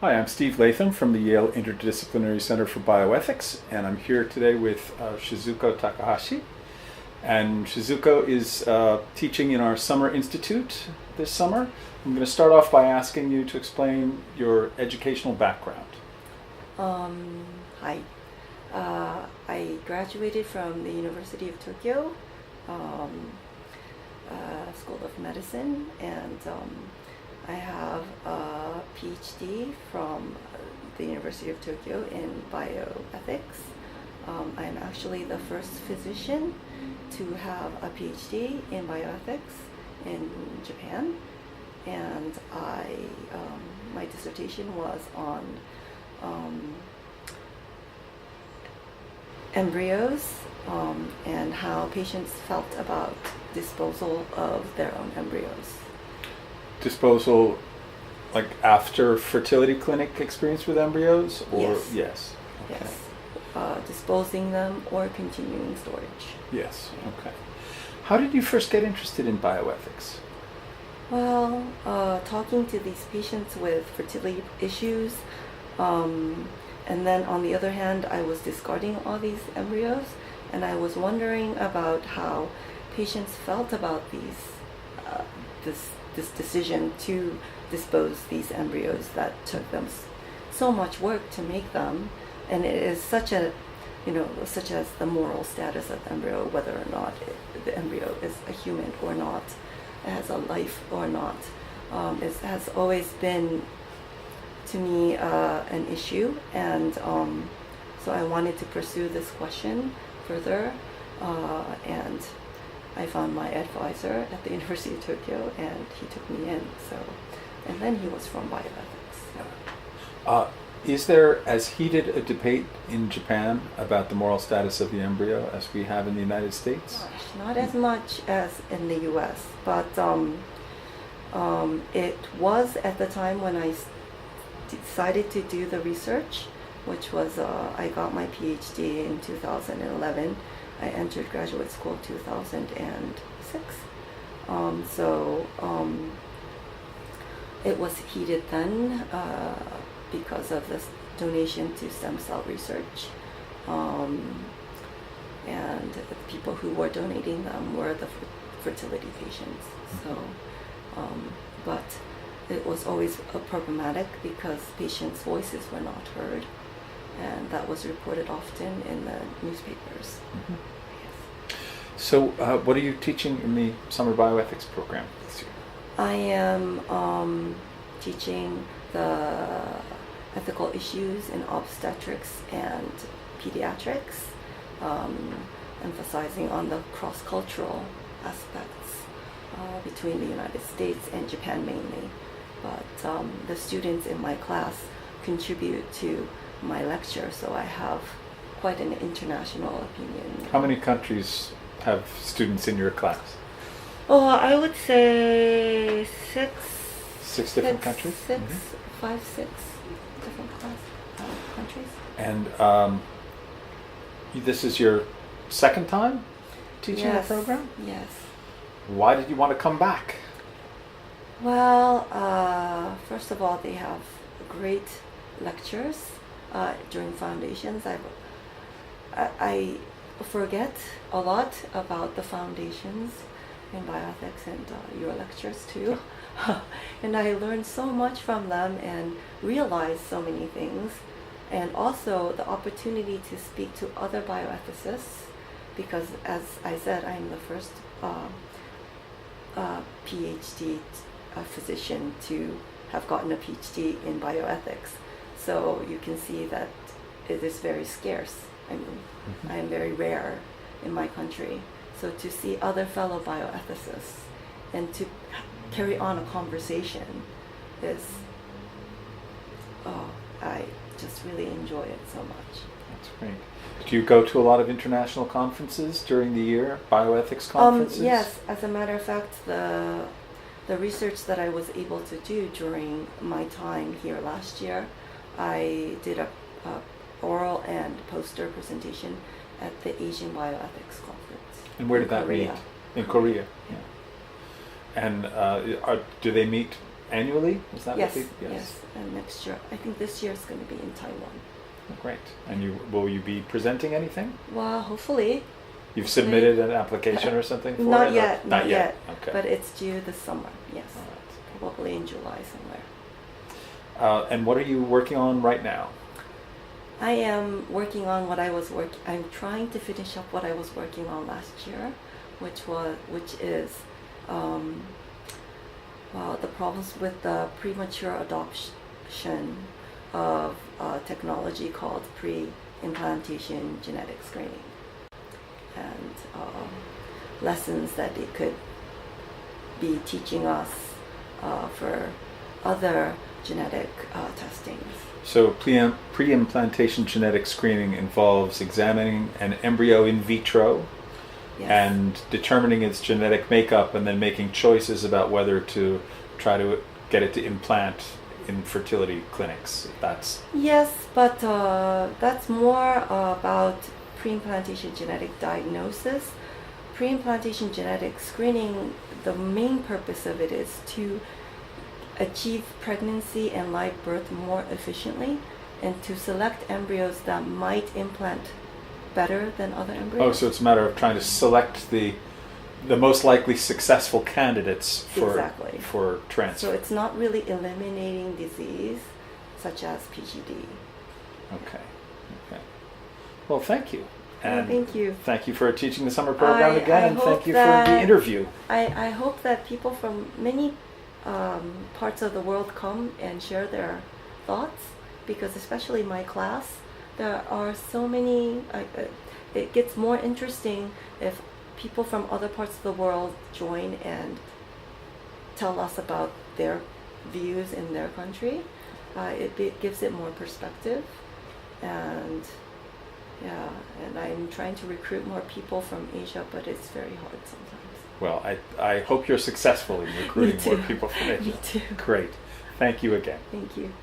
Hi, I'm Steve Latham from the Yale Interdisciplinary Center for Bioethics, and I'm here today with Shizuko Takahashi. And Shizuko is teaching in our summer institute this summer. I'm going to start off by asking you to explain your educational background. Hi. I graduated from the University of Tokyo School of Medicine, and I have a PhD from the University of Tokyo in bioethics. I'm actually the first physician to have a PhD in bioethics in Japan, and my dissertation was on embryos and how patients felt about disposal of their own embryos. Disposal, like after fertility clinic experience with embryos? Or Yes. Yes. Okay. Yes. Disposing them or continuing storage. Yes. Okay. How did you first get interested in bioethics? Well, talking to these patients with fertility issues, and then on the other hand, I was discarding all these embryos, and I was wondering about how patients felt about this decision to dispose these embryos that took them so much work to make them, and it is such as the moral status of the embryo, whether or not the embryo is a human or not, it has a life or not. It has always been to me an issue, and so I wanted to pursue this question further, and I found my advisor at the University of Tokyo, and he took me in. And then he was from bioethics. Is there as heated a debate in Japan about the moral status of the embryo as we have in the United States? Gosh, not as much as in the U.S., but it was at the time when I decided to do the research, which was I got my PhD in 2011. I entered graduate school in 2006. It was heated then because of this donation to stem cell research. And the people who were donating them were the fertility patients. But it was always problematic because patients' voices were not heard, and that was reported often in the newspapers. Mm-hmm. Yes. So, what are you teaching in the summer bioethics program this year? I am teaching the ethical issues in obstetrics and pediatrics, emphasizing on the cross-cultural aspects between the United States and Japan mainly. But the students in my class contribute to my lecture, so I have quite an international opinion. How many countries have students in your class? Oh, I would say six. Six different countries? Six, five, six different countries. And this is your second time teaching the program? Yes. Why did you want to come back? Well, first of all, they have great lectures during foundations. I forget a lot about the foundations in bioethics and your lectures too. And I learned so much from them and realized so many things. And also the opportunity to speak to other bioethicists, because as I said, I'm the first PhD physician to have gotten a PhD in bioethics. So you can see that it is very scarce. I mean, I am very rare in my country. So to see other fellow bioethicists and to carry on a conversation is, I just really enjoy it so much. That's great. Do you go to a lot of international conferences during the year, bioethics conferences? Yes, as a matter of fact, the research that I was able to do during my time here last year, I did a oral and poster presentation at the Asian Bioethics Conference. And where did that meet? In Korea. Yeah. And do they meet annually? Is that Yes, what yes. And next year, I think this year is going to be in Taiwan. Oh, great. And will you be presenting anything? Well, hopefully. You've submitted an application or something for it? Not yet, Not yet. Okay. But it's due this summer, yes. All right. Probably in July somewhere. And what are you working on right now? I am working on I'm trying to finish up what I was working on last year, which is the problems with the premature adoption of technology called pre-implantation genetic screening, and lessons that it could be teaching us for other genetic testings. So pre-implantation genetic screening involves examining an embryo in vitro, Yes. and determining its genetic makeup, and then making choices about whether to try to get it to implant in fertility clinics. Yes, but that's more about pre-implantation genetic diagnosis. Pre-implantation genetic screening, the main purpose of it is to achieve pregnancy and live birth more efficiently, and to select embryos that might implant better than other embryos. Oh, so it's a matter of trying to select the most likely successful candidates for transfer. So it's not really eliminating disease such as PGD. Okay. Well, thank you. And thank you. Thank you for teaching the summer program again, and thank you for the interview. I hope that people from many parts of the world come and share their thoughts, because especially my class, there are so many, it gets more interesting if people from other parts of the world join and tell us about their views in their country. It gives it more perspective, and I'm trying to recruit more people from Asia, but it's very hard sometimes. Well, I hope you're successful in recruiting more people from Asia. Me too. Great. Thank you again. Thank you.